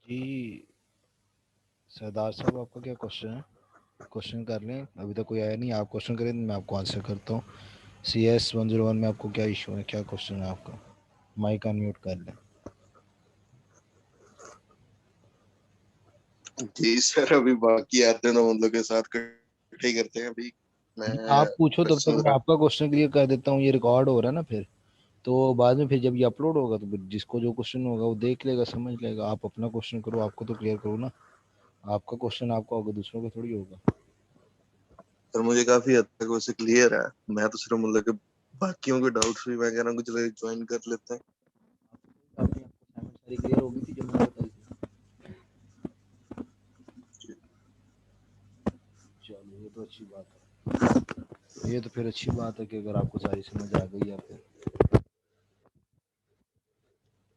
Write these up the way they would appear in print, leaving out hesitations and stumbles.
जी सरदार साहब, आपका क्या क्वेश्चन है? क्वेश्चन कर लें, अभी तक कोई आया नहीं। आप क्वेश्चन करें तो मैं आपको आंसर करता हूँ। CS 101 में आपको क्या इशू है, क्या क्वेश्चन है आपका? माइक अनम्यूट कर लें। जी सर, अभी बाकी आते हैं ना उन लोग के साथ इकट्ठे ही करते हैं अभी। मैं आप पूछो तब तक क्वेश्चन मैं आपका क्वेश्चन क्लियर कर देता हूँ। ये रिकॉर्ड हो रहा है ना, फिर तो बाद में फिर जब ये अपलोड होगा तो फिर जिसको जो क्वेश्चन होगा वो देख लेगा, समझ लेगा। आप अपना क्वेश्चन करो, आपको तो क्लियर करो ना। आपका क्वेश्चन आपका होगा, दूसरों का थोड़ी होगा। सर मुझे काफी हद तक वैसे क्लियर है। मैं तो सिर्फ मतलब कि बाकियों के डाउट्स भी मैं कह रहा हूँ कि चलो ज्वाइन कर लेते हैं। आपकी असाइनमेंट सारी क्लियर हो गई थी जो मैंने बताई थी? चलो ये तो अच्छी बात है। ये तो फिर अच्छी बात है कि अगर आपको सारी समझ आ गई। या फिर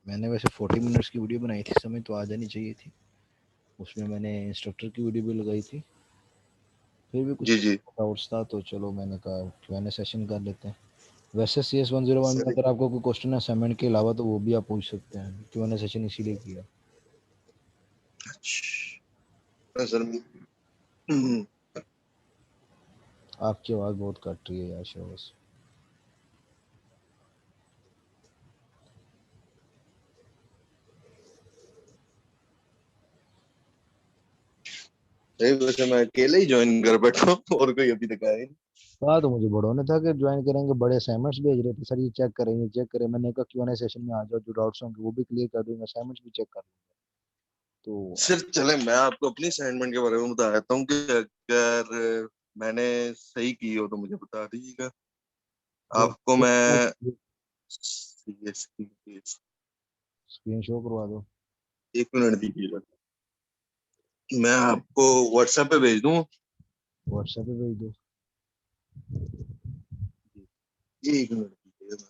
मैंने वैसे 40 मिनट्स की वीडियो बनाई थी, समय तो आ जानी चाहिए थी। उसमें मैंने इंस्ट्रक्टर की वीडियो भी लगाई थी। फिर भी कुछ जी जी डाउट्स था तो चलो मैंने कहा Q&A सेशन कर लेते हैं। वैसे CS 101 में सर। अगर आपको कोई क्वेश्चन है असाइनमेंट के अलावा तो वो भी आप पूछ सकते हैं। Q&A सेशन इसीलिए किया। अच्छा सर। हम्म, आपकी आवाज़ बहुत कट रही है यार शोबस। सही वैसे मैं अकेले ही ज्वाइन कर बैठा हूँ और कोई अभी तक आया ही नहीं। कहा तो मुझे बड़ों ने था कि ज्वाइन करेंगे, बड़े असाइनमेंट्स भेज रहे थे, सर ये चेक करें ये चेक करें। मैंने कहा Q&A सेशन में आ जाओ, जो डाउट्स होंगे वो भी क्लियर कर दूंगा, असाइनमेंट्स भी चेक कर लूंगा। तो सर चले मैं आपको अपनी असाइनमेंट के बारे में बता देता हूँ कि अगर मैंने सही की हो तो मुझे बता दीजिएगा। आपको मैं स्क्रीन शो करवा दो। एक मिनट दीजिएगा। मैं आपको व्हाट्सएप पे भेज दूँ। व्हाट्सएप पे भेज दो। एक मिनट दीजिएगा।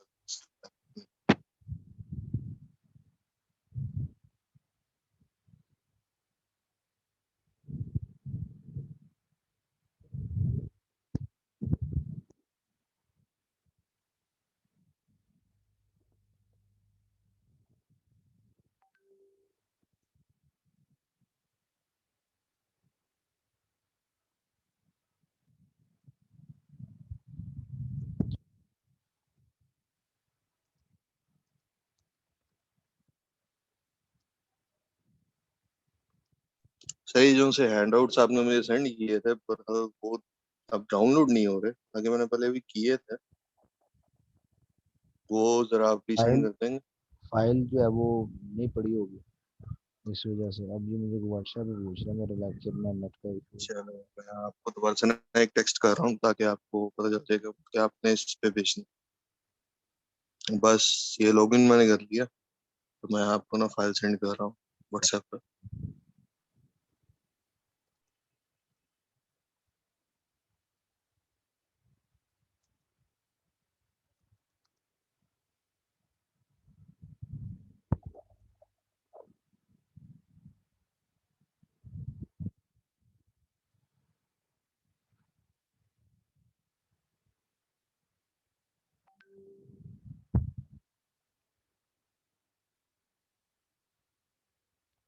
सही जो से हैंडआउट्स आपने मुझे सेंड किए थे पर वो अब डाउनलोड नहीं हो रहे। आगे मैंने पहले भी किए थे, वो जरा आप भी सेंड फाइल कर देंगे। फाइल जो है वो नहीं पड़ी होगी, इस वजह से। अब ये मुझे व्हाट्सएप पे पूछ रहा है, मेरे लेक्चर में नेट का इशू। चलो मैं आपको दोबारा से ना एक टेक्स्ट कर रहा हूँ ताकि आपको पता चल जाएगा कि आपने इस पे भेजना है। बस ये लॉगिन मैंने कर लिया तो मैं आपको ना फाइल सेंड कर रहा हूँ व्हाट्सएप पर।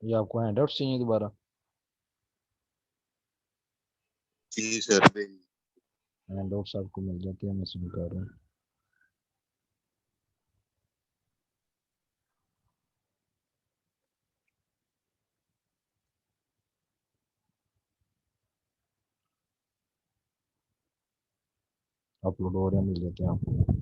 ये आपको हैंडआउट्स चाहिए दोबारा? जी सर भेज। हैंडआउट्स आपको मिल जाते हैं, मैं सेंड कर रहा हूँ। अपलोड हो रहे हैं, मिल जाते हैं आपको।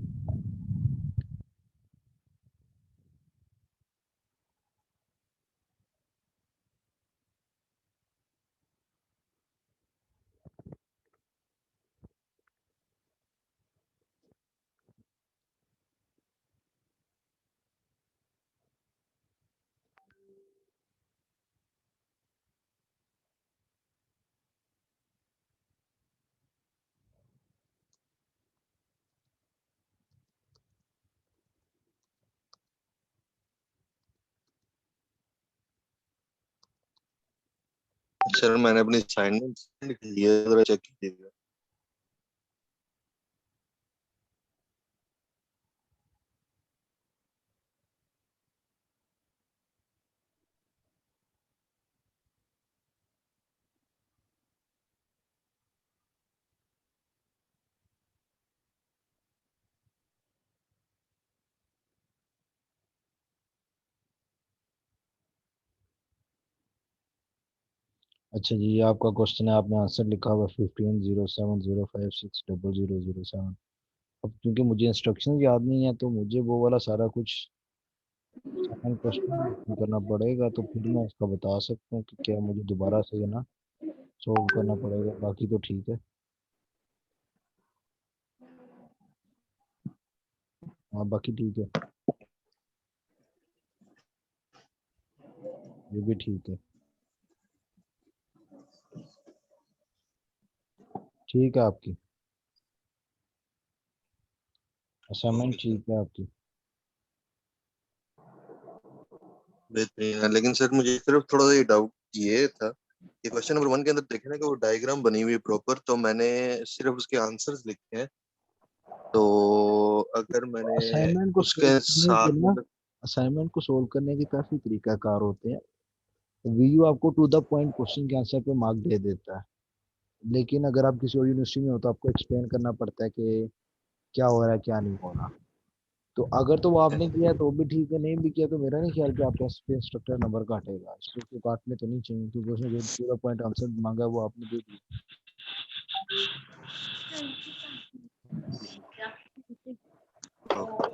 सर मैंने अपनी असाइनमेंट सेंड कर लिया, जरा चेक कीजिएगा। अच्छा जी, ये आपका क्वेश्चन है, आपने आंसर लिखा हुआ 150705600007। अब क्योंकि मुझे इंस्ट्रक्शन याद नहीं है तो मुझे वो वाला सारा कुछ सेकंड क्वेश्चन करना पड़ेगा, तो फिर मैं इसका बता सकता हूँ कि क्या मुझे दोबारा से है ना सॉल्व करना पड़ेगा, बाकी तो ठीक है। हाँ बाकी ठीक है, ये भी ठीक है। ठीक है आपकी असाइनमेंट, ओके सर, ठीक है आपकी। बेहतरीन है। लेकिन सर मुझे सिर्फ थोड़ा सा ये डाउट ये था कि क्वेश्चन नंबर 1 के अंदर देखे ना कि वो डायग्राम बनी हुई है प्रॉपर, तो मैंने सिर्फ उसके आंसर्स लिखे हैं। तो अगर मैंने असाइनमेंट को सोल्व उसके करने के साथ में ना, असाइनमेंट को सोल्व करने के काफी तरीकाकार होते हैं। वीयू आपको टू द पॉइंट क्वेश्चन के आंसर पे मार्क दे देता है, लेकिन अगर आप किसी और यूनिवर्सिटी में हो तो आपको एक्सप्लेन करना पड़ता है कि क्या हो रहा है क्या नहीं हो रहा। तो अगर तो वो आपने किया तो भी ठीक है, नहीं भी किया तो मेरा नहीं ख्याल कि आपका इस पे इंस्ट्रक्टर नंबर काटेगा, इस पे तो काटने तो नहीं चाहिए, क्योंकि उसने जो पूरा पॉइंट आंसर मांगा है वो आपने दे दिया। ओके।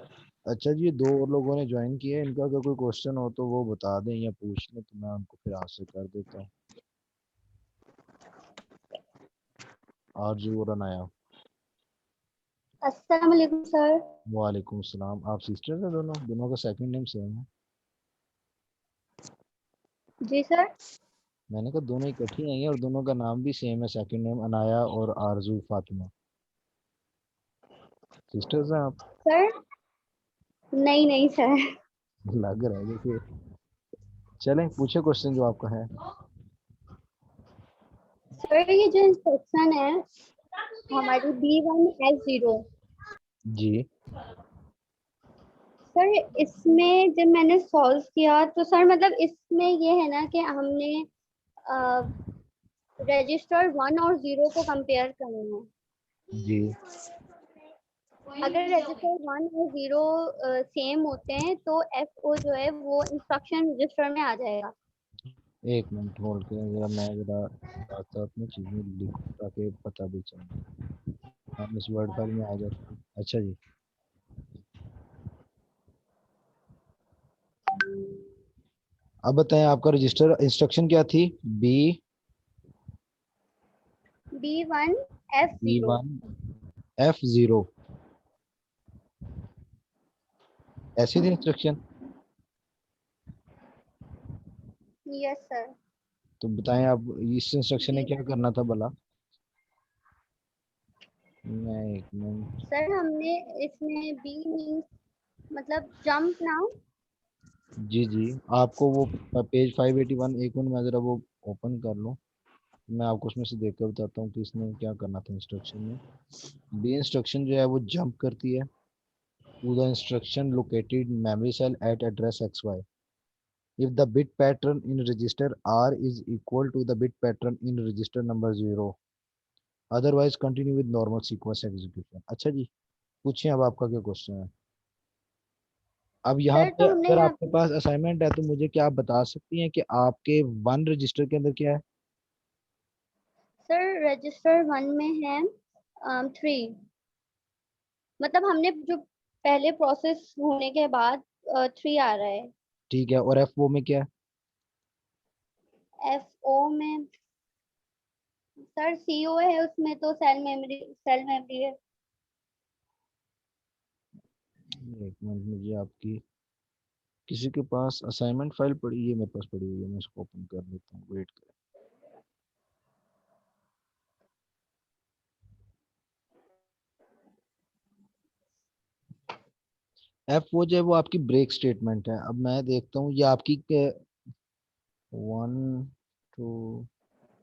अच्छा जी, दो और लोगों ने ज्वाइन किया है, इनका अगर कोई क्वेश्चन हो तो वो बता दें या पूछ लें, तो मैं उनको फिर आंसर कर देता हूँ। आरजू और अनाया। अस्सलाम वालेकुम सर। वालेकुम सलाम। आप सिस्टर हैं दोनों? दोनों का सेकंड नेम सेम है? जी सर। मैंने कहा दोनों इकट्ठी आई हैं और दोनों का नाम भी सेम है, सेकंड नेम अनाया और आरजू फातिमा। सिस्टर्स हैं आप? सर नहीं नहीं सर। लग रहा है जैसे। चलें पूछे क्वेश्चन जो आपका है। सर ये जो इंस्ट्रक्शन है हमारी B1F0, जी। सर इसमें जब मैंने सॉल्व किया तो सर मतलब इसमें ये है ना कि हमने रजिस्टर 1 और 0 को कंपेयर करना है। जी। अगर रजिस्टर 1 और 0 सेम होते हैं तो FO जो है वो इंस्ट्रक्शन रजिस्टर में आ जाएगा। एक मिनट होल्ड करें जरा, मैं जरा साथ साथ में चीज़ें लिखूं ताकि पता भी चले। हम इस वर्ड फाइल में आ जाते हैं। अच्छा जी, अब बताएं आपका रजिस्टर इंस्ट्रक्शन क्या थी? B B B1F0। One F zero, ऐसी थी इंस्ट्रक्शन? Yes sir. तो बताएं आप इस इंस्ट्रक्शन ने क्या B1 करना था भला? मैं एक मिनट। सर हमने इसमें बी मीन्स मतलब जंप ना। जी जी, आपको वो पेज 581 एक मिनट में जरा वो ओपन कर लो, मैं आपको उसमें से देख कर बताता हूँ कि इसने क्या करना था इंस्ट्रक्शन में। बी इंस्ट्रक्शन जो है वो जंप करती है to the instruction located in memory cell at address XY if the bit pattern in register R is equal to the bit pattern in register number 0, otherwise continue with normal sequence execution। अच्छा जी, पूछिए अब आपका क्या question है। अब यहाँ sir पे तो हमने अगर यहाँ आपके पास असाइनमेंट है तो मुझे क्या आप बता सकती हैं कि आपके वन रजिस्टर के अंदर क्या है? सर रजिस्टर 1 में है 3, मतलब हमने जो पहले प्रोसेस होने के बाद 3 आ रहा है। ठीक है, और एफ ओ में क्या है? FO में सर CO है, उसमें तो सेल मेमोरी है। एक मिनट, मुझे आपकी किसी के पास असाइनमेंट फाइल पड़ी है? मेरे पास पड़ी हुई है, मैं इसको ओपन कर लेता हूँ, वेट करें। एफ वो जो है वो आपकी ब्रेक स्टेटमेंट है। अब मैं देखता हूँ ये आपकी 1 2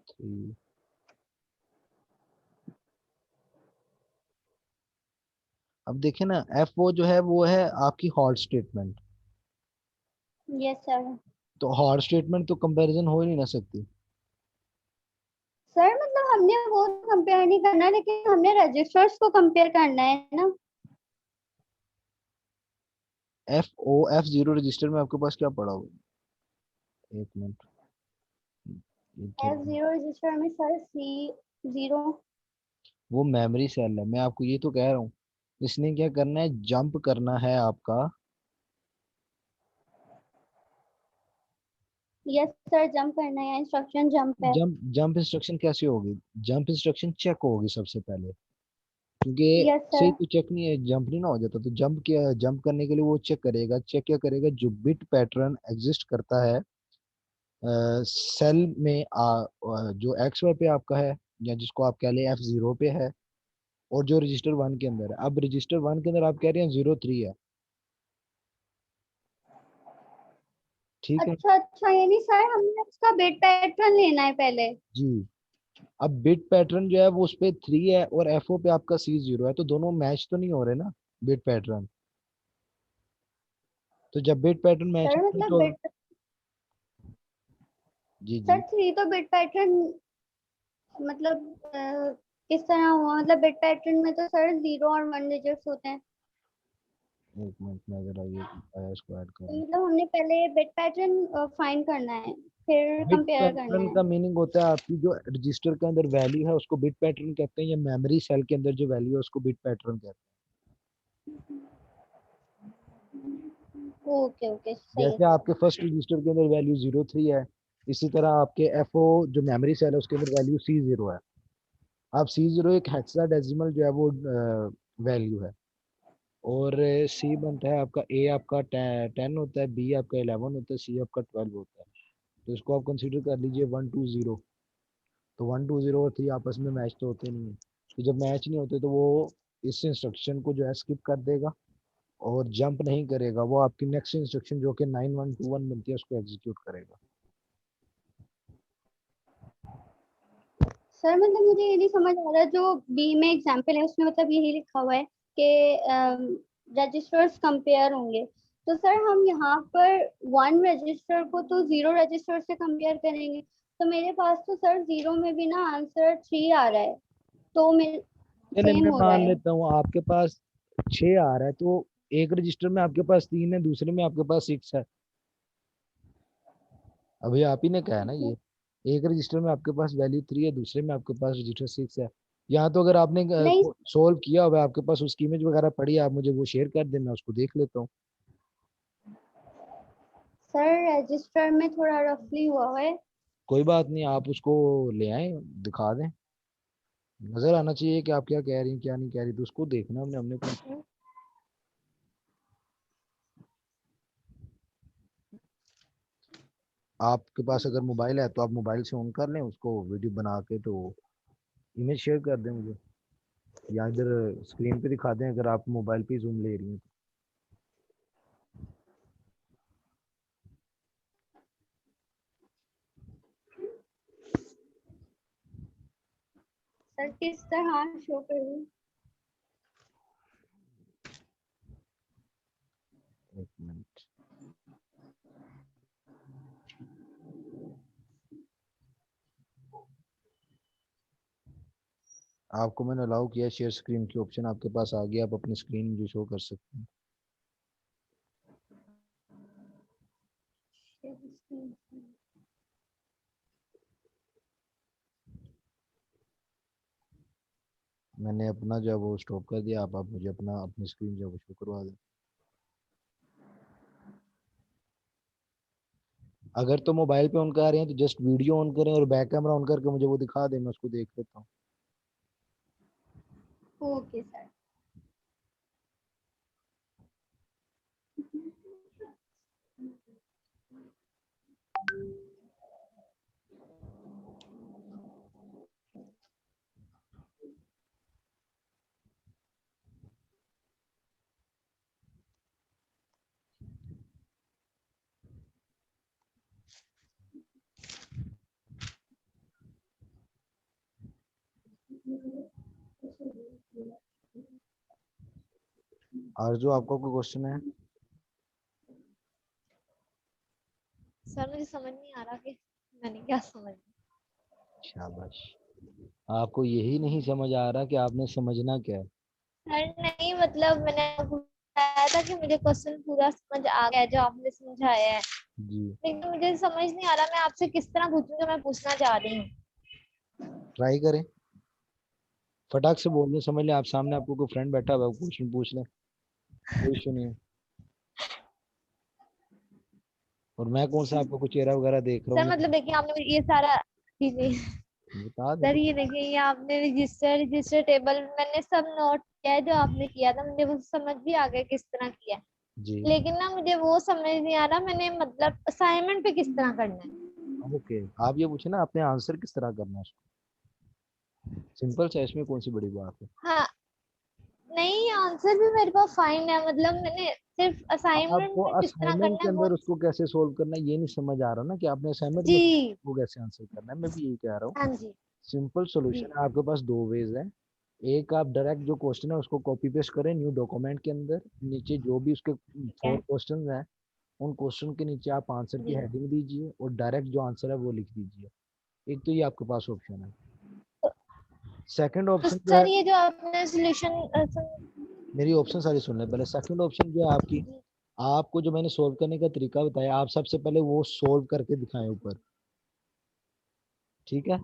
3। अब देखें ना, एफ वो जो है वो है आपकी हॉल्ट स्टेटमेंट। Yes sir. तो हॉल्ट स्टेटमेंट तो कंपैरिजन हो ही नहीं ना सकती। सर मतलब हमने वो कंपेयर नहीं करना, लेकिन हमने रजिस्टर्स को कंपेयर करना है ना। एफ जीरो रजिस्टर में आपके पास क्या पड़ा हुआ है? एक मिनट, F0 रजिस्टर में सर C0। वो मेमोरी सेल है, मैं आपको ये तो कह रहा हूँ। इसने क्या करना है, जंप करना है आपका। यस सर, जंप करना है, इंस्ट्रक्शन जंप है। जंप जंप इंस्ट्रक्शन कैसे होगी? जंप इंस्ट्रक्शन चेक होगी सबसे पहले, क्योंकि यस सही सर। तो चेक नहीं है, जंप नहीं ना हो जाता। तो जंप क्या, जंप करने के लिए वो चेक करेगा। चेक क्या करेगा, जो बिट पैटर्न एग्जिस्ट करता है सेल में जो एक्स वाई पे आपका है, या जिसको आप कह लें F0 पे है, और जो रजिस्टर 1 के अंदर है। अब रजिस्टर 1 के अंदर आप कह रहे हैं 03 है, ठीक है अच्छा अच्छा, यानी सर हमने उसका बिट पैटर्न लेना है पहले। जी। अब बिट पैटर्न जो है वो उस पे 3 है, और FO पे आपका C0 है, तो दोनों मैच तो नहीं हो रहे ना बिट पैटर्न। तो जब बिट पैटर्न मैच सर नहीं मतलब तो, बिट, जी सर जी, 3 तो बिट पैटर्न मतलब किस तरह हुआ? मतलब बिट पैटर्न में तो सर 0 और 1 डिजिट्स होते हैं। एक मिनट में अगर आइए इसको ऐड तो करें। मतलब हमने पहले बिट पैटर्न फाइंड करना है, फिर बिट कंपेयर करना पैटर्न है। का मीनिंग होता है आपकी जो रजिस्टर के अंदर वैल्यू है उसको बिट पैटर्न कहते हैं, या मेमोरी सेल के अंदर जो वैल्यू है उसको बिट पैटर्न कहते हैं। ओके ओके, सही है जैसे सर। आपके फर्स्ट रजिस्टर के अंदर वैल्यू 03 है, इसी तरह आपके FO जो मेमोरी सेल है उसके अंदर वैल्यू C0 है। अब C0 एक हेक्साडेसिमल जो है वो वैल्यू है। और सी बनता है आपका, ए आपका 10 होता है, बी आपका 11 होता है, सी आपका 12 होता है। तो इसको आप कंसीडर कर लीजिए 120। तो 120 और 3 आपस में मैच तो होते नहीं है। तो जब मैच नहीं होते तो वो इस इंस्ट्रक्शन को जो है स्किप कर देगा और जंप नहीं करेगा। वो आपकी नेक्स्ट इंस्ट्रक्शन जो कि 9121 बनती है उसको एग्जीक्यूट करेगा। सर मतलब मुझे ये नहीं समझ आ रहा, जो बी में एग्जांपल है उसमें मतलब यही लिखा हुआ है कि रजिस्टर्स कंपेयर होंगे। तो सर हम यहाँ पर 1 रजिस्टर को तो 0 रजिस्टर से कंपेयर करेंगे, तो मेरे पास तो सर 0 में भी ना आंसर 3 आ रहा है, तो मेरे चले सेम मैं हो रहा मान है। लेता हूँ आपके पास 6 आ रहा है, तो एक रजिस्टर में आपके पास 3 है, दूसरे में आपके पास 6 है। अभी आप ही ने कहा है ना ये, एक रजिस्टर में आपके पास वैल्यू 3 है, दूसरे में आपके पास रजिस्टर 6 है। यहाँ तो अगर आपने नहीं सोल्व किया हुआ है, आपके पास उसकी इमेज वगैरह पड़ी है, आप मुझे वो शेयर कर दें, मैं उसको देख लेता हूँ। सर, रजिस्टर में थोड़ा रफली हुआ है। कोई बात नहीं, आप उसको ले आए, दिखा दें। नजर आना चाहिए कि आप क्या कह रही हैं क्या नहीं कह रही, तो उसको देखना हमने हमने कौन। आपके पास अगर मोबाइल है तो आप मोबाइल से ऑन कर लें उसको, वीडियो बना के तो इमेज शेयर कर दें मुझे, या इधर स्क्रीन पे दिखा दें अगर आप मोबाइल पे जूम ले रही हैं तो। सर किस तरह शो करूँ? एक मिनट, आपको मैंने अलाउ किया, शेयर स्क्रीन की ऑप्शन आपके पास आ गया, आप अपनी स्क्रीन मुझे शो कर सकते हैं। मैंने अपना जो है वो स्टॉप कर दिया, आप मुझे अपना अपनी स्क्रीन जो है वो शो करवा दें। अगर तो मोबाइल पे ऑन कर रहे हैं तो जस्ट वीडियो ऑन करें और बैक कैमरा ऑन करके मुझे वो दिखा दें, मैं उसको देख लेता हूँ। Okay sir. और जो आपका कोई क्वेश्चन है? सर मुझे समझ नहीं आ रहा कि मैंने क्या समझ। शाबाश, आपको यही नहीं समझ आ रहा कि आपने समझना क्या है। सर नहीं, मतलब मैंने आपको बताया बताया था कि मुझे क्वेश्चन पूरा समझ आ गया जो आपने समझाया है, जी लेकिन मुझे समझ नहीं आ रहा मैं आपसे किस तरह पूछूं जो मैं पूछना चाह रही हूँ। ट्राई करें, फटाक से बोल दें, समझ लें आप सामने आपको कोई फ्रेंड बैठा हुआ है, क्वेश्चन पूछ लें, कोई इशू नहीं है। और मैं कौन सा आपको कुछ चेहरा वगैरह देख रहा सर हूँ मतलब देखिए आपने ये सारा, जी जी बता दें। सर ये देखिए ये आपने रजिस्टर टेबल मैंने सब नोट किया है जो आपने किया था, मुझे वो समझ भी आ गया किस तरह किया है, जी लेकिन ना मुझे वो समझ नहीं आ रहा मैंने मतलब असाइनमेंट पे किस तरह करना है। ओके, आप ये पूछे ना आपने आंसर किस तरह करना है उसको, सिंपल सा है, इसमें कौन सी बड़ी बात है। हाँ नहीं आंसर भी मेरे पास फाइन है, मतलब मैंने सिर्फ असाइनमेंट आपको में किस तरह असाइनमेंट करना के है वो। अंदर उसको कैसे सोल्व करना है ये नहीं समझ आ रहा ना, कि आपने असाइनमेंट में जी वो कैसे आंसर करना है, मैं भी यही कह रहा हूँ। हाँ जी सिंपल जी सॉल्यूशन है, आपके पास दो वेज है। एक, आप डायरेक्ट जो क्वेश्चन है उसको कॉपी पेस्ट करें न्यू डॉक्यूमेंट के अंदर, नीचे जो भी उसके ठीक है 4 क्वेश्चन हैं उन क्वेश्चन के नीचे आप आंसर की जी। हेडिंग दीजिए और डायरेक्ट जो आंसर है वो लिख दीजिए। एक तो ये आपके पास ऑप्शन है। तो, सेकंड तो ऑप्शन जो है, सर ये जो आपने सोल्यूशन, मेरी ऑप्शन सारी सुन लें पहले। सेकंड ऑप्शन जो है आपकी, आपको जो मैंने सोल्व करने का तरीका बताया, आप सबसे पहले वो सोल्व करके दिखाएं ऊपर, ठीक है।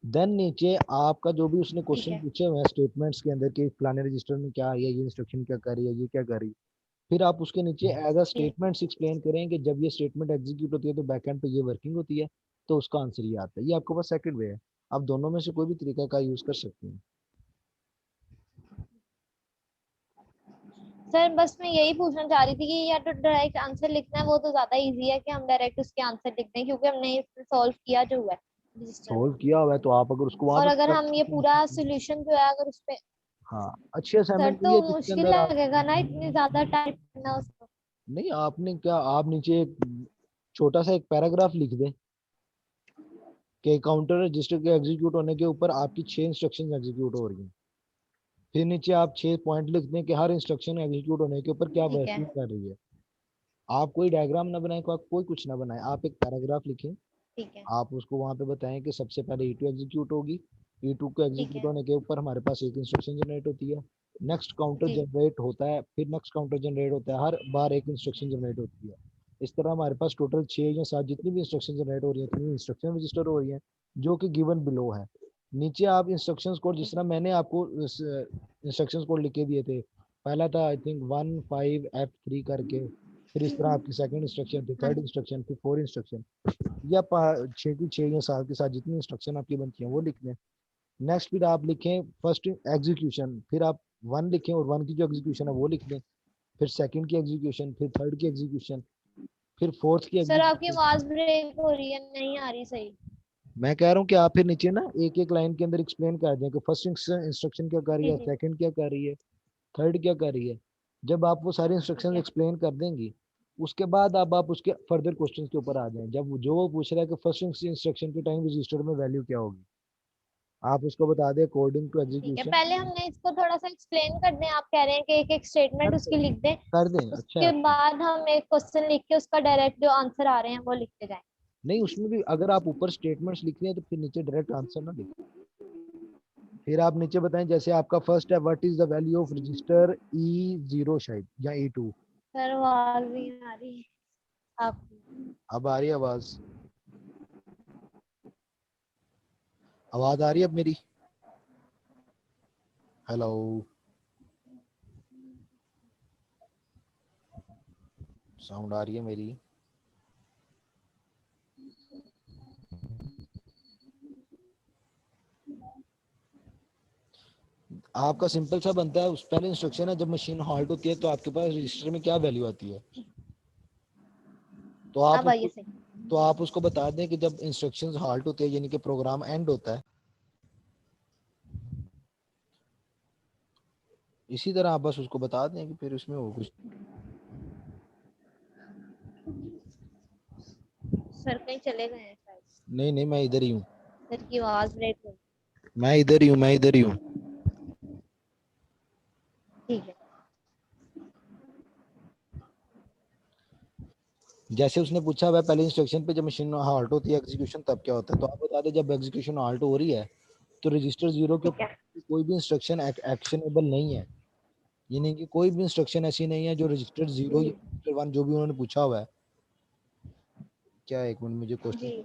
देन नीचे आपका जो भी उसने ठीक क्वेश्चन है पूछे हुए हैं स्टेटमेंट्स के अंदर, कि फलाने रजिस्टर में क्या है, ये इंस्ट्रक्शन क्या कर रही है, ये क्या कर रही है, फिर आप उसके नीचे एज अ जी। स्टेटमेंट्स एक्सप्लेन करें कि जब ये स्टेटमेंट एग्जीक्यूट होती है तो बैकएंड पे ये वर्किंग होती है, तो उसका आंसर ये आता है। ये आपके पास सेकंड वे है, आप दोनों में से कोई भी तरीका का यूज कर सकते हैं। सर बस मैं यही पूछना चाह रही थी कि या तो डायरेक्ट आंसर लिखना है वो तो ज्यादा इजी है कि हम डायरेक्ट उसके आंसर लिखते हैं क्योंकि हमने इसमें सॉल्व किया जो हुआ है रजिस्टर में, सोल्व किया हुआ है तो आप अगर उसको वहां और पे अगर हम ये पूरा correct- सोल्यूशन जो है अगर उसपे, हाँ, अच्छी सर असाइनमेंट तो ये है जिसके मुश्किल अंदर आप, लगेगा ना इतनी ज्यादा टाइप करना उसको। नहीं आपने क्या, आप नीचे एक छोटा सा एक पैराग्राफ लिख दें कि काउंटर रजिस्टर के एग्जीक्यूट होने के ऊपर आपकी 6 इंस्ट्रक्शन एग्जीक्यूट हो रही हैं। फिर नीचे आप 6 पॉइंट लिख दें कि हर इंस्ट्रक्शन एग्जीक्यूट होने के ऊपर क्या ठीक है वर्किंग कर रही है। आप कोई डायग्राम ना बनाए, कोई कुछ ना बनाए, आप एक पैराग्राफ लिखें। ठीक है आप उसको वहां पे बताएं कि सबसे पहले E2 एग्जीक्यूट होगी, E2 को ठीक एग्जीक्यूट है होने के ऊपर हमारे पास एक इंस्ट्रक्शन जनरेट होती है, नेक्स्ट काउंटर जी जनरेट होता है, फिर नेक्स्ट काउंटर जनरेट होता है, हर बार एक इंस्ट्रक्शन जनरेट होती है। इस तरह हमारे पास टोटल 6 या 7 जितनी भी इंस्ट्रक्शन जनरेट हो रही है, इतनी इंस्ट्रक्शन रजिस्टर हो रही है, जो कि गिवन बिलो है। नीचे आप इंस्ट्रक्शंस कोड, जिस तरह मैंने आपको इंस्ट्रक्शंस कोड लिख के दिए थे, पहला था आई थिंक 15F3 करके, फिर इस तरह आपकी सेकंड इंस्ट्रक्शन, फिर हाँ थर्ड इंस्ट्रक्शन, फिर फोर्थ इंस्ट्रक्शन, या 6 की 6 या 7 के साथ जितनी इंस्ट्रक्शन आपकी बनती हैं वो लिख लें। नेक्स्ट फिर आप लिखें फर्स्ट एग्जीक्यूशन, फिर आप 1 लिखें और 1 की जो एग्जीक्यूशन है वो लिख लें, फिर सेकंड की एग्जीक्यूशन, फिर थर्ड की एग्जीक्यूशन, फिर फोर्थ की सर आपकी एग्जीक्यूशन। आवाज ब्रेक हो रही है, नहीं आ रही सही। मैं कह रहा हूँ कि आप फिर नीचे ना एक एक लाइन के अंदर एक्सप्लेन कर दें कि फर्स्ट इंस्ट्रक्शन क्या कर रही जी है, जी सेकंड क्या कर रही है, थर्ड क्या कर रही है। जब आप वो सारे ठीक इंस्ट्रक्शन है एक्सप्लेन कर देंगी, उसके बाद अब आप उसके फर्दर क्वेश्चन के ऊपर आ जाएं। जब जो वो पूछ रहा है कि फर्स्ट इंस्ट्रक्शन के टाइम रजिस्टर में वैल्यू क्या होगी, आप उसको बता दें अकॉर्डिंग टू ठीक है, एग्जीक्यूशन। पहले हमने इसको थोड़ा सा एक्सप्लेन कर दें, आप कह रहे हैं कि एक एक स्टेटमेंट कर उसकी दें, लिख दें, कर दें, अच्छा है उसके आपका। बाद हम एक क्वेश्चन लिख के उसका डायरेक्ट जो आंसर आ रहे हैं वो लिखते जाएं। नहीं, उसमें भी अगर आप ऊपर स्टेटमेंट्स लिख रहे हैं तो फिर नीचे डायरेक्ट आंसर ना लिखें। फिर आप नीचे बताएं, जैसे आपका फर्स्ट है what is the value of register E0 शायद, या E2। सर आवाज नहीं आ रही आपकी। अब आ रही है आवाज, आवाज आ रही है अब मेरी, हेलो, साउंड आ रही है मेरी। आपका सिंपल सा बनता है, उस पहले इंस्ट्रक्शन है जब मशीन हॉल्ट होती है तो आपके पास रजिस्टर में क्या वैल्यू आती है, तो आप अब आइए उसको सही। तो आप उसको बता दें कि जब इंस्ट्रक्शंस हॉल्ट होते हैं यानी कि प्रोग्राम एंड होता है। इसी तरह आप बस उसको बता दें कि फिर उसमें हो कुछ। सर कहीं चले गए हैं शायद, नहीं नहीं, मैं इधर ही हूँ, सर की आवाज ब्रेक हो रही मैं इधर ही हूँ, मैं इधर ही हूँ। है। ठीक है जैसे उसने पूछा हुआ है पहले इंस्ट्रक्शन पे जब मशीन हॉल्ट होती है एग्जीक्यूशन तब क्या होता है, तो आप बता दें जब एग्जीक्यूशन हॉल्ट हो रही है तो रजिस्टर 0 के ठीक है ऊपर कोई भी इंस्ट्रक्शन एक्शनेबल नहीं है। ये नहीं कि कोई भी इंस्ट्रक्शन ऐसी नहीं है जो रजिस्टर 0 या रजिस्टर 1 जो भी उन्होंने पूछा हुआ है। क्या, एक मिनट मुझे क्वेश्चन जी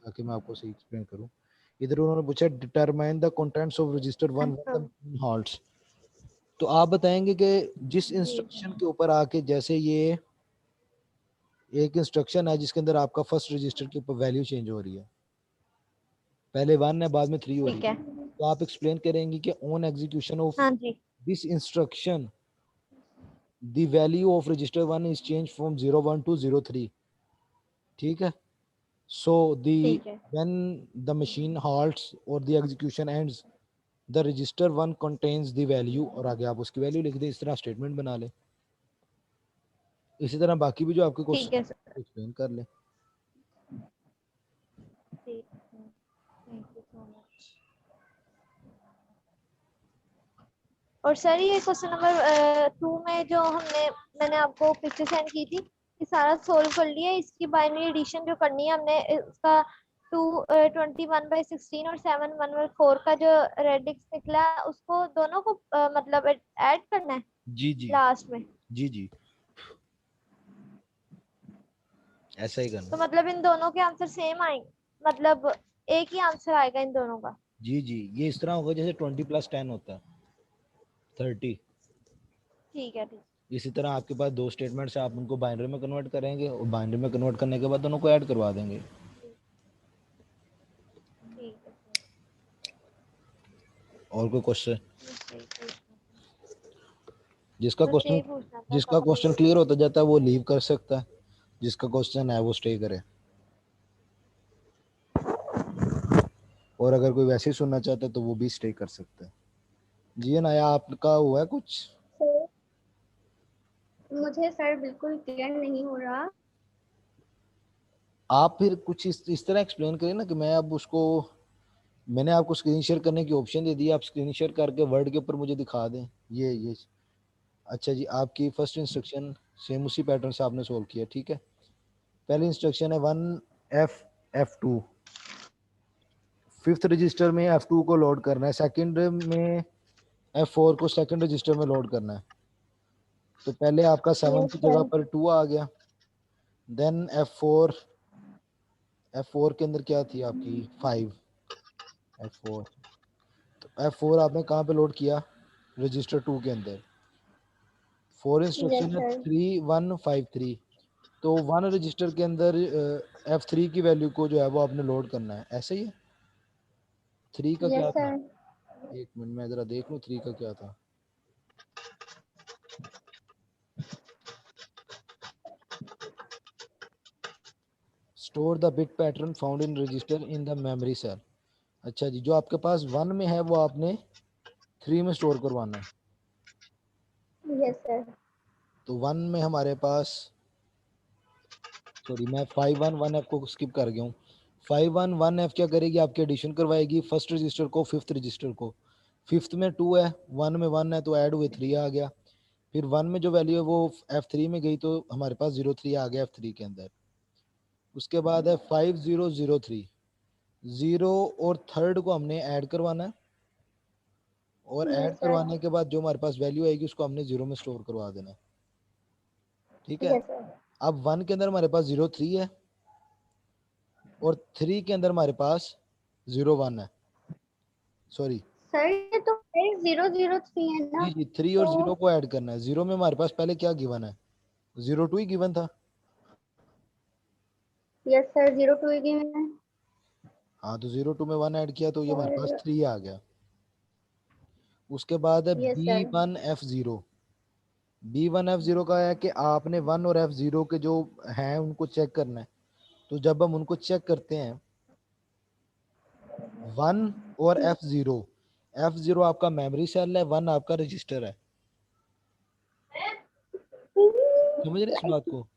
ताकि मैं आपको सही एक्सप्लेन करूं। इधर उन्होंने पूछा determine the contents of register 1 अच्छा हॉल्ट्स। तो आप बताएंगे कि जिस जी इंस्ट्रक्शन के ऊपर आके, जैसे ये एक इंस्ट्रक्शन है जिसके अंदर आपका फर्स्ट रजिस्टर के ऊपर वैल्यू चेंज हो रही है, पहले 1 है बाद में 3 हो रही ठीक है, है। तो आप एक्सप्लेन करेंगे कि ऑन एग्जीक्यूशन ऑफ हाँ जी this instruction the value of register 1 is change from 01 to 03। ठीक है। So ठीक है when the machine halts or the execution ends, the register 1 contains the value, और आगे आप उसकी वैल्यू लिख दें। इस तरह स्टेटमेंट बना लें। इसी तरह बाकी भी जो आपके ठीक है क्वेश्चन सर। एक्सप्लेन कर लें। ठीक है थैंक यू सो मच। और सर ये क्वेश्चन नंबर 2 में जो मैंने आपको पिक्चर सेंड की थी, ये सारा सोल्व कर लिया। इसकी बाइनरी एडिशन जो करनी है हमने, इसका 21/16 और 7/4 का जो रेडिक्स निकला है, उसको दोनों को मतलब ऐड करना है जी जी लास्ट में। जी जी, ऐसा ही तो करना। मतलब इन दोनों के आंसर सेम आएंगे, मतलब एक ही आंसर आएगा इन दोनों का। जी जी, ये इस तरह होगा जैसे 20 + 10 होता है 30। ठीक है ठीक इसी तरह आपके पास दो स्टेटमेंट्स है, आप उनको बाइनरी में कन्वर्ट करेंगे और बाइनरी में कन्वर्ट करने के बाद दोनों को ऐड करवा देंगे। ठीक है सर। और कोई क्वेश्चन? बस यही पूछना जिसका बस क्वेश्चन यही पूछना था जिसका सर। क्वेश्चन क्लियर होता जाता है वो लीव कर सकता है, जिसका क्वेश्चन है वो स्टे करे, और अगर कोई वैसे ही सुनना चाहता है तो वो भी स्टे कर सकता है। जी नया आपका हुआ है कुछ? सर मुझे सर बिल्कुल क्लियर नहीं हो रहा। आप फिर कुछ इस तरह एक्सप्लेन करें ना कि मैं अब उसको, मैंने आपको स्क्रीन शेयर करने की ऑप्शन दे दी, आप स्क्रीन शेयर करके वर्ड के ऊपर मुझे दिखा दें। ये अच्छा जी, आपकी फर्स्ट इंस्ट्रक्शन सेम उसी पैटर्न से आपने सोल्व किया। ठीक है। पहली इंस्ट्रक्शन है 1F2, फिफ्थ रजिस्टर में F2 को लोड करना है, सेकंड में F4 को सेकंड रजिस्टर में लोड करना है। तो पहले आपका 7 यस की जगह सर। पर 2 आ गया। देन F4 के अंदर क्या थी आपकी 5। F4, तो F4 आपने कहाँ पे लोड किया? रजिस्टर 2 के अंदर। 4 यस इंस्ट्रक्शन है सर। 3153, तो 1 रजिस्टर के अंदर F3 की वैल्यू को जो है वो आपने लोड करना है। ऐसे ही है। 3 का यस क्या था? सर। एक मिनट मैं जरा देख लूँ 3 का क्या था। Store the bit pattern found in register in the memory cell. अच्छा जी, जो आपके पास 1 में है वो आपने 3 में स्टोर करवाना है। Yes sir. तो 1 में हमारे पास, सॉरी मैं 511F को स्किप कर गया हूँ। 511F क्या करेगी? आपकी एडिशन करवाएगी फर्स्ट रजिस्टर को फिफ्थ रजिस्टर को। फिफ्थ में 2 है, 1 में 1 है, तो ऐड हुए 3 आ गया। फिर 1 में जो वैल्यू है वो F3 में गई, तो हमारे पास 03 आ गया F3 के अंदर। उसके बाद है 5003, 0 और थर्ड को हमने ऐड करवाना है, और ऐड यस सर। करवाने के बाद जो हमारे पास वैल्यू आएगी उसको हमने 0 में स्टोर करवा देना है। ठीक है। Yes sir. अब 1 के अंदर हमारे पास 03 है, और 3 के अंदर हमारे पास 01 है। सॉरी, सर ये तो 003 है ना? जी जी, 3 और तो 0 को ऐड करना है। 0 में हमारे पास पहले क्या गिवन है? 02 ही गिवन था। यस सर 02 की मैंने। हाँ, तो 02 में 1 ऐड किया तो ये हमारे पास सर 3 आ गया। उसके बाद है यस सर। B1F0। B1F0 का है कि आपने 1 और F0 के जो हैं उनको चेक करना है। तो जब हम उनको चेक करते हैं 1 और F0 आपका मेमोरी सेल है, 1 आपका रजिस्टर है। समझ रहे इस बात को?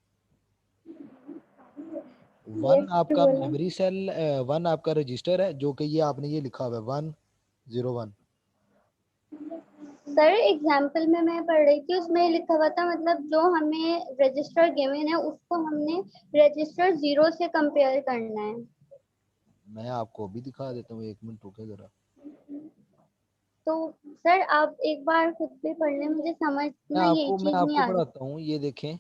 1 यस आपका बोला। मेमोरी सेल, 1 आपका रजिस्टर है, जो कि ये आपने ये लिखा हुआ है 101। सर एग्जाम्पल में मैं पढ़ रही थी, उसमें लिखा हुआ था मतलब जो हमें रजिस्टर गिवन है उसको हमने रजिस्टर 0 से कंपेयर करना है। मैं आपको अभी दिखा देता हूँ, 1 मिनट रुके जरा। तो सर आप एक बार खुद भी पढ़ लें, मुझे समझ ना ये मैं चीज नहीं आपको आ रही। पढ़ाता हूँ, ये देखें।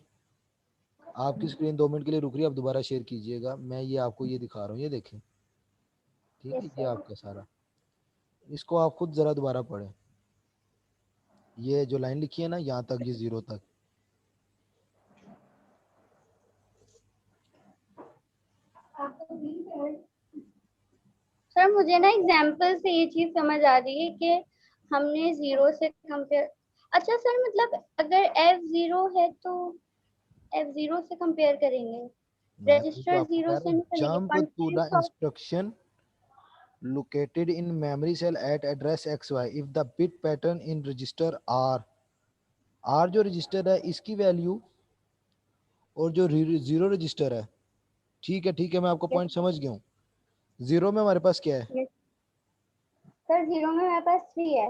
आपकी स्क्रीन 2 मिनट के लिए रुक रही है, आप दोबारा शेयर कीजिएगा। मैं ये आपको ये दिखा रहा हूँ, ये देखें। ठीक यस है, ये सर। आपका सारा, इसको आप खुद जरा दोबारा पढ़ें। ये जो लाइन लिखी है ना यहाँ तक, ये 0 तक, सर मुझे ना एग्जाम्पल से ये चीज समझ आ रही है कि हमने 0 से कंपेयर। अच्छा सर, मतलब अगर F0 है तो F0 से कंपेयर करेंगे, मैं वही तो रजिस्टर आपको 0 कह रहा से हूँ। नहीं करेंगे, jump to the content. Instruction located in memory cell at address xy if the bit pattern in register r जो रजिस्टर है इसकी वैल्यू और जो 0 रजिस्टर है, ठीक है ठीक है, मैं आपको यस पॉइंट समझ गया हूँ। 0 में हमारे पास क्या है यस सर, 0 में हमारे पास 3 है।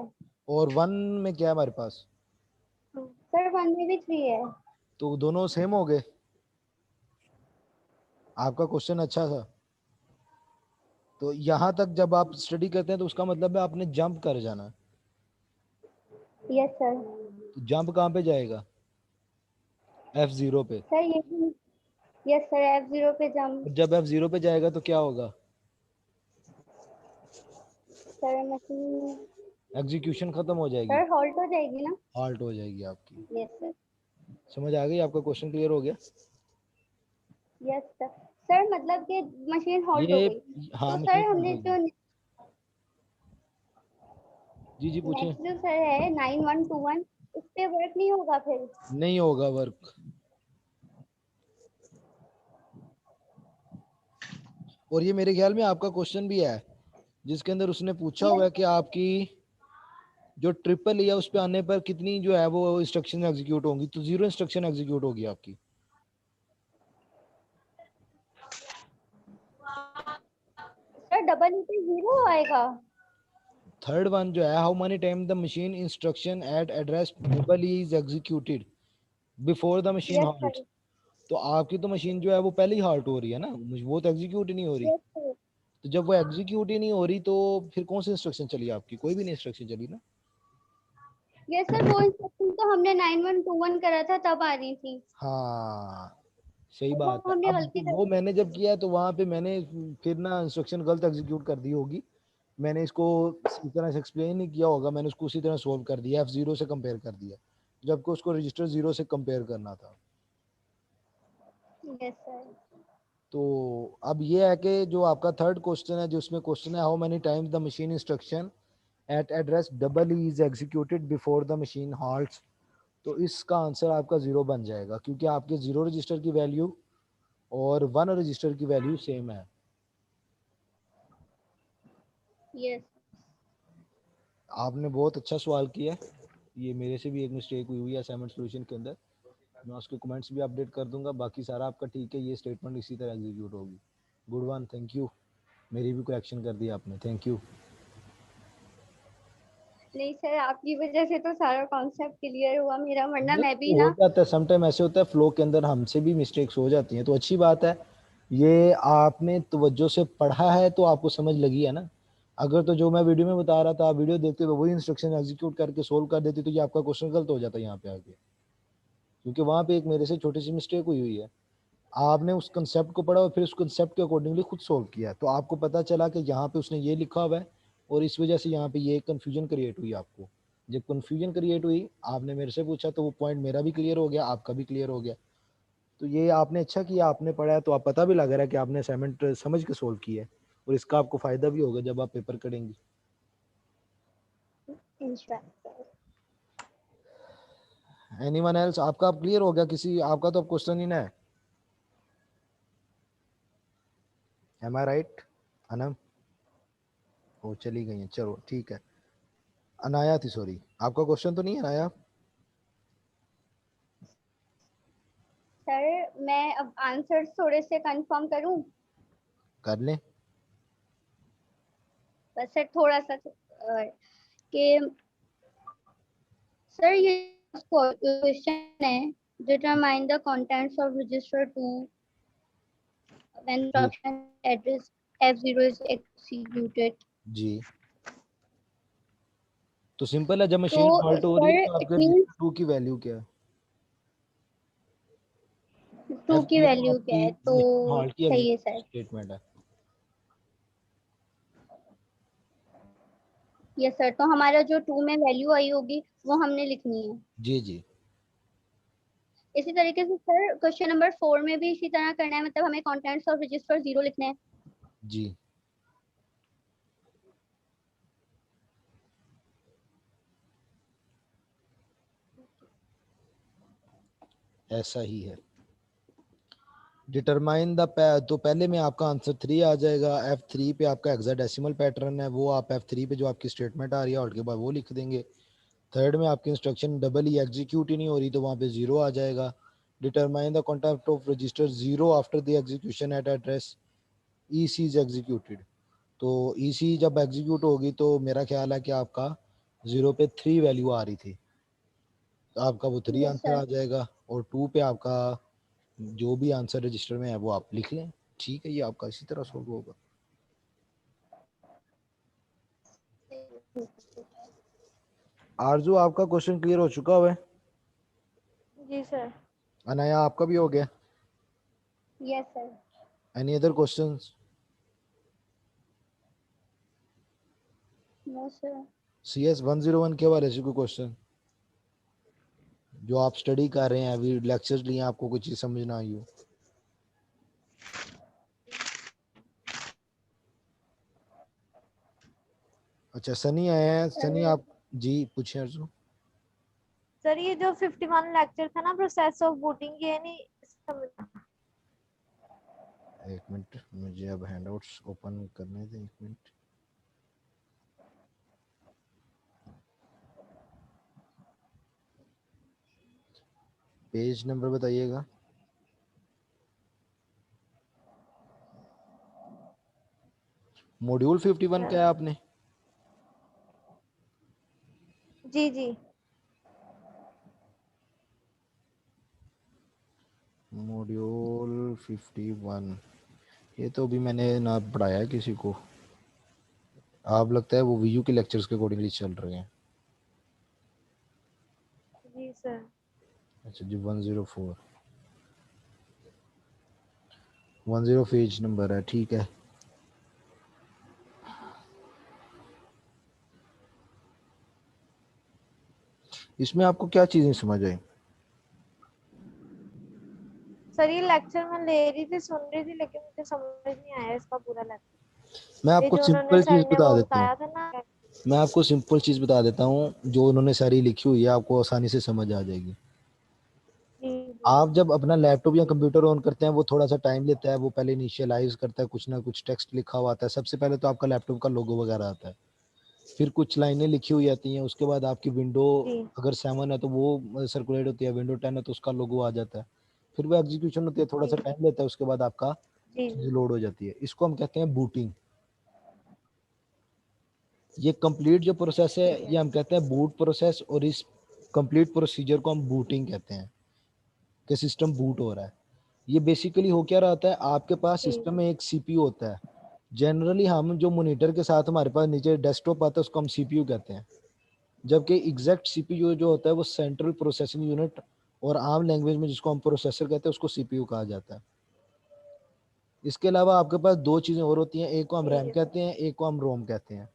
और 1 में क्या है हमारे पास, सर 1 में भी 3 है। तो दोनों सेम हो गए। आपका क्वेश्चन अच्छा था। तो यहाँ तक जब आप स्टडी करते हैं तो उसका मतलब है आपने जंप कर जाना। Yes sir. तो जंप कहाँ पे जाएगा, F0 पे। सर ये भी, यस सर, F0 पे जंप। और जब F0 पे जाएगा तो क्या होगा, सर मशीन, एग्जीक्यूशन खत्म हो जाएगी, सर हॉल्ट हो जाएगी ना। हाल्ट हो जाएगी आपकी। Yes sir. समझ आ गई, आपका क्वेश्चन क्लियर हो गया। Yes sir. सर मतलब कि मशीन हॉल्ट हो ये गई, हाँ, तो मशीन सर हॉल्ट हमने होगी। जो जी जी पूछें। नेक्स्ट जो सर है 9121, उस पे वर्क नहीं होगा फिर। नहीं होगा वर्क। और ये मेरे ख्याल में आपका क्वेश्चन भी है जिसके अंदर उसने पूछा हुआ यस है कि आपकी जो ट्रिपल है उस पे आने पर कितनी जो है वो इंस्ट्रक्शन एग्जीक्यूट होंगी, तो 0 इंस्ट्रक्शन एग्जीक्यूट होगी आपकी। सर, डबल पे 0 आएगा। थर्ड वन जो है, how many time the machine instruction eight address double is executed before the machine yes halt. Sir. तो आपकी तो मशीन जो है वो पहले ही हॉल्ट हो रही है ना, वो तो एग्जीक्यूट ही नहीं हो रही। Yes sir. तो जब वो एग्जीक्यूट ही नहीं हो रही तो फिर कौन सी इंस्ट्रक्शन चली आपकी, कोई भी नहीं इंस्ट्रक्शन चली ना। यस सर, वो इंस्ट्रक्शन तो हमने 9121 करा था तब आ रही थी, हाँ सही वो बात है। हमने अब गलती कर वो दी। मैंने जब किया तो वहां पे मैंने फिर ना इंस्ट्रक्शन गलत एग्जीक्यूट कर दी होगी। मैंने इसको इस तरह से एक्सप्लेन नहीं किया होगा, मैंने उसको उसी तरह सोल्व कर दिया, F0 से कंपेयर कर दिया जबकि उसको रजिस्टर 0 से कंपेयर करना था। Yes sir. तो अब ये है कि जो आपका थर्ड क्वेश्चन है, जिसमें क्वेश्चन है how many times the machine instruction eight address double is executed before the machine halts, तो इसका आंसर आपका 0 बन जाएगा क्योंकि आपके 0 रजिस्टर की वैल्यू और 1 रजिस्टर की वैल्यू सेम है। यस। आपने बहुत अच्छा सवाल किया। ये मेरे से भी एक मिस्टेक हुई है असाइनमेंट सॉल्यूशन के अंदर, मैं उसके कमेंट्स भी अपडेट कर दूंगा। बाकी सारा आपका ठीक है, ये स्टेटमेंट इसी तरह एग्जीक्यूट होगी। गुड वन, थैंक यू, मेरी भी करेक्शन कर दिया आपने, थैंक यू। नहीं सर, आपकी वजह से तो सारा कॉन्सेप्ट क्लियर हुआ मेरा, वरना नहीं मैं भी हो ना। जाता है समटाइम, ऐसे होता है फ्लो के अंदर हमसे भी मिस्टेक्स हो जाती हैं, तो अच्छी बात है। ये आपने तवज्जो से पढ़ा है तो आपको समझ लगी है ना। अगर तो जो मैं वीडियो में बता रहा था आप वीडियो देखते हुए वही इंस्ट्रक्शन एग्जीक्यूट करके सोल्व कर देते तो ये आपका क्वेश्चन गलत हो जाता है यहाँ पे आके, क्योंकि वहाँ पे एक मेरे से छोटी सी मिस्टेक हुई है। आपने उस कंसेप्ट को पढ़ा और फिर उस कंसेप्ट के अकॉर्डिंगली खुद सोल्व किया, तो आपको पता चला कि यहाँ पे उसने ये लिखा हुआ है और इस वजह से यहाँ पे ये कंफ्यूजन क्रिएट हुई आपको। जब कंफ्यूजन क्रिएट हुई आपने मेरे से पूछा तो वो पॉइंट मेरा भी क्लियर हो गया, आपका भी क्लियर हो गया। तो ये आपने अच्छा किया, आपने पढ़ा है तो आप पता भी लग रहा है कि आपने असाइनमेंट समझ के सोल्व किया है और इसका आपको फायदा भी होगा जब आप पेपर करेंगे। इंशाल्लाह। एनीवन एल्स, आपका अब क्लियर हो गया किसी, आपका तो अब क्वेश्चन ही ना है। एम आई राइट अनम? वो चली गई है, चलो ठीक है। अनाया थी, सॉरी, आपका क्वेश्चन तो नहीं है अनाया? सर मैं अब आंसर थोड़े से कंफर्म करूं, कर लें। बस सर थोड़ा सा कि सर ये क्वेश्चन है, determine the contents of register 2 when जी instruction address F0 is executed। जी तो सिंपल है, जब मशीन तो फॉल्ट हो रही है सर तो इट आपके मींस रजिस्टर 2 की वैल्यू क्या है? 2 की F0 वैल्यू क्या आपकी है, तो मशीन फॉल्ट की सही है सर। स्टेटमेंट है। यस सर, तो हमारा जो 2 में वैल्यू आई होगी वो हमने लिखनी है। जी जी इसी तरीके से सर क्वेश्चन नंबर 4 में भी इसी तरह करना है, मतलब हमें कंटेंट्स ऑफ रजिस्टर 0 लिखने हैं। जी, ऐसा ही है। डिटरमाइन द तो पहले में आपका आंसर 3 आ जाएगा। F3 पे आपका हेक्साडेसिमल पैटर्न है, वो आप F3 पे जो आपकी स्टेटमेंट आ रही है और के बाद वो लिख देंगे। थर्ड में आपकी इंस्ट्रक्शन डबल ही एग्जीक्यूट ही नहीं हो रही तो वहाँ पे 0 आ जाएगा। Determine the content of register 0 after the execution eight address EC is executed. तो EC जब एग्जीक्यूट होगी तो मेरा ख्याल है कि आपका 0 पे 3 वैल्यू आ रही थी, तो आपका वो 3 यस आंसर सर। आ जाएगा। और 2 पे आपका जो भी आंसर रजिस्टर में है वो आप लिख लें। ठीक है, ये आपका इसी तरह सोल्व होगा। आरजू, आपका क्वेश्चन क्लियर हो चुका है? जी सर। अनाया, आपका भी हो गया? Yes sir. Any other questions? No sir. CS 101 के बारे से कोई क्वेश्चन जो आप स्टडी कर रहे हैं, अभी लेक्चर्स लिए, आपको कोई चीज समझ ना आई हो? अच्छा, सनी आए हैं। सनी, आप जी पूछे अर्जु। सर ये जो 51 लेक्चर था ना प्रोसेस ऑफ बूटिंग, ये नहीं समझ। एक मिनट, मुझे अब हैंडआउट्स ओपन करने दें, एक मिनट। पेज नंबर बताइएगा। मॉड्यूल 51 क्या है आपने? जी जी। मॉड्यूल 51, ये तो अभी मैंने ना पढ़ाया है किसी को। आप लगता है वो वीयू के लेक्चर्स के अकॉर्डिंगली चल रहे हैं। जी सर। अच्छा जी, 10 पेज नंबर है, ठीक है। इसमें आपको क्या चीजें समझ आई? सर ये लेक्चर मैं ले रही थी, सुन रही थी, लेकिन मुझे समझ नहीं आया इसका पूरा लेक्चर। मैं ये आपको जो उन्होंने सिंपल चीज सर ने बता वो देता हूँ। बताया था ना। मैं आपको सिंपल चीज बता देता हूँ, जो उन्होंने सारी लिखी हुई है आपको आसानी से समझ आ जाएगी। जी जी। आप जब अपना लैपटॉप या कंप्यूटर ऑन करते हैं, वो थोड़ा सा टाइम लेता है, वो पहले इनिशियलाइज करता है, कुछ ना कुछ टेक्स्ट लिखा हुआ आता है। सबसे पहले तो आपका लैपटॉप का लोगो वगैरह आता है, फिर कुछ लाइनें लिखी हुई आती हैं, उसके बाद आपकी विंडो जी अगर 7 है तो वो सर्कुलेट होती है, विंडो 10 है तो उसका लोगो आ जाता है, फिर वो एग्जीक्यूशन होती है, थोड़ा सा जी टाइम लेता है, उसके बाद आपका जी चीज लोड हो जाती है। इसको हम कहते हैं बूटिंग। ये कंप्लीट जो प्रोसेस है ठीक है। ये हम कहते हैं बूट प्रोसेस, और इस कंप्लीट प्रोसीजर को हम बूटिंग कहते हैं कि सिस्टम बूट हो रहा है। ये बेसिकली हो क्या रहा है, आपके पास जी सिस्टम में एक सीपीयू होता है। जनरली हम जो मॉनिटर के साथ हमारे पास नीचे डेस्कटॉप आता है उसको हम सीपीयू कहते हैं, जबकि एग्जैक्ट सीपीयू जो होता है वो सेंट्रल प्रोसेसिंग यूनिट, और आम लैंग्वेज में जिसको हम प्रोसेसर कहते हैं उसको सीपीयू कहा जाता है। इसके अलावा आपके पास दो चीज़ें और होती हैं, एक को हम ठीक रैम है कहते हैं, एक को हम रोम कहते हैं।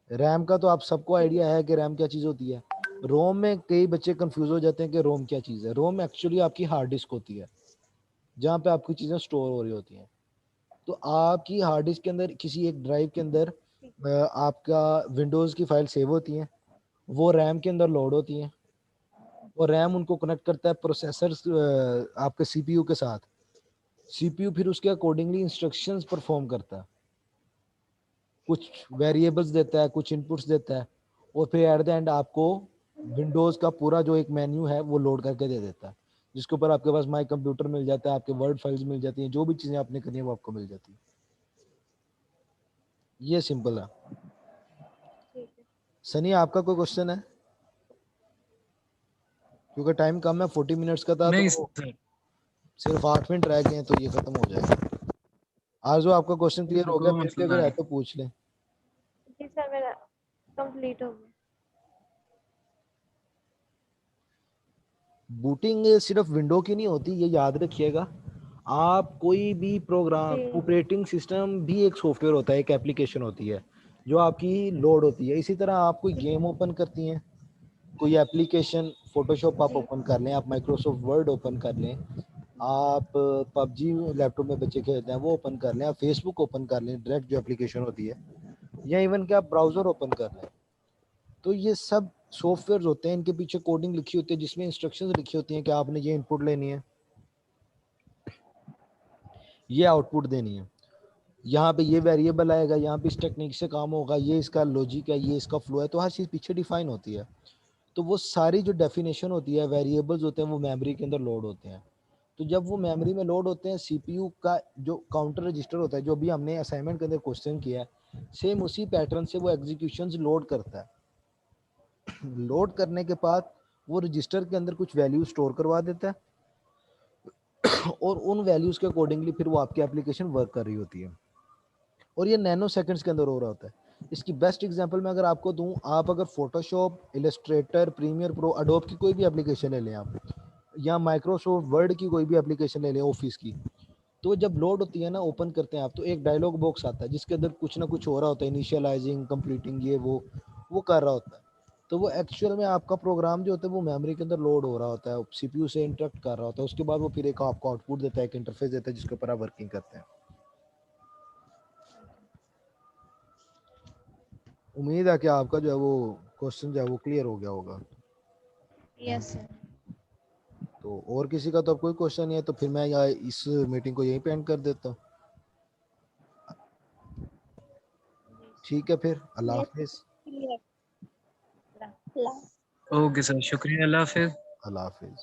रैम का तो आप सबको ठीक आइडिया है। है कि रैम क्या चीज़ होती है। रोम में कई बच्चे कंफ्यूज हो जाते हैं कि रोम क्या चीज़ है। रोम एक्चुअली आपकी हार्ड डिस्क होती है, जहाँ पे आपकी चीज़ें स्टोर हो रही होती हैं। तो आपकी हार्ड डिस्क के अंदर किसी एक ड्राइव के अंदर ठीक आपका विंडोज़ की फाइल सेव होती हैं, वो रैम के अंदर लोड होती हैं, और रैम उनको कनेक्ट करता है प्रोसेसर आपके सीपीयू के साथ। सीपीयू फिर उसके अकॉर्डिंगली इंस्ट्रक्शंस परफॉर्म करता है, कुछ वेरिएबल्स देता है, कुछ इनपुट्स देता है, और फिर एट द एंड आपको विंडोज़ का पूरा जो एक मेन्यू है वो लोड करके दे देता है, जिसके ऊपर आपके पास माई कंप्यूटर मिल जाता है, आपके वर्ड फाइल्स मिल जाती हैं, जो भी चीज़ें आपने करनी है वो आपको मिल जाती है। ये सिंपल है। ठीक है। सनी, आपका कोई क्वेश्चन है? क्योंकि टाइम कम है, 40 मिनट्स का था, नहीं तो सर। सिर्फ 8 मिनट रह गए हैं तो ये खत्म हो जाएगा। आज जो आपका क्वेश्चन क्लियर हो गया, शुक्र फिर भी मतलब अगर है है। तो पूछ लें। जी सर मेरा कंप्लीट हो गया। बूटिंग सिर्फ विंडो की नहीं होती, ये याद रखिएगा। आप कोई भी प्रोग्राम, जी। ऑपरेटिंग सिस्टम भी एक सॉफ्टवेयर होता है, एक एप्लीकेशन होती है जो आपकी लोड होती है। इसी तरह आप कोई गेम ओपन करती हैं, कोई एप्लीकेशन, फोटोशॉप आप जी। ओपन कर लें, आप माइक्रोसॉफ्ट वर्ड ओपन कर लें, आप पबजी लैपटॉप में बच्चे खेलते हैं वो ओपन कर लें, आप फेसबुक ओपन कर लें डायरेक्ट जो एप्लीकेशन होती है, या इवन कि आप ब्राउज़र ओपन कर लें, तो ये सब सॉफ्टवेयर होते हैं, इनके पीछे कोडिंग लिखी होती है जिसमें इंस्ट्रक्शंस लिखी होती हैं कि आपने ये इनपुट लेनी है, ये आउटपुट देनी है, यहाँ पे ये वेरिएबल आएगा, यहाँ पे इस टेक्निक से काम होगा, ये इसका लॉजिक है, ये इसका फ्लो है, तो हर चीज़ पीछे डिफाइन होती है। तो वो सारी जो डेफिनेशन होती है, वेरिएबल्स होते हैं, वो मेमोरी के अंदर लोड होते हैं। तो जब वो मेमोरी में लोड होते हैं, सीपीयू का जो काउंटर रजिस्टर होता है, जो भी हमने असाइनमेंट के अंदर क्वेश्चन किया है, सेम उसी पैटर्न से वो एग्जीक्यूशंस लोड करता है। लोड करने के बाद वो रजिस्टर के अंदर कुछ वैल्यू स्टोर करवा देता है और उन वैल्यूज़ के अकॉर्डिंगली फिर वो आपकी एप्लीकेशन वर्क कर रही होती है, और ये नैनो सेकंड्स के अंदर हो रहा होता है। इसकी बेस्ट एग्जांपल मैं अगर आपको दूं, आप अगर Photoshop, Illustrator, Premiere Pro, Adobe की कोई भी एप्लीकेशन ले लें आप, या माइक्रोसॉफ्ट वर्ड की कोई भी एप्लीकेशन ले लें ऑफिस की, तो जब लोड होती है ना, ओपन करते हैं आप, तो एक डायलॉग बॉक्स आता है जिसके अंदर कुछ ना कुछ हो रहा होता है, इनिशियलाइजिंग, कंप्लीटिंग, ये वो कर रहा होता है। तो वो एक्चुअल में आपका प्रोग्राम जो होता है वो मेमोरी के अंदर लोड हो रहा होता है, सीपीयू से इंटरेक्ट कर रहा होता है, उसके बाद वो फिर एक आपको आउटपुट देता है, एक इंटरफेस देता है जिसके ऊपर आप वर्किंग करते हैं। उम्मीद है कि आपका जो है वो क्वेश्चन जो है वो क्लियर हो गया होगा। Yes sir. तो और किसी का तो अब कोई क्वेश्चन नहीं है, तो फिर मैं यहाँ इस मीटिंग को यहीं पे एंड कर देता हूँ। ठीक है, फिर अल्लाह यस हाफिज़। क्लियर। Yes. ओके सर, शुक्रिया, अल्लाह हाफिज। अल्लाह हाफिज़।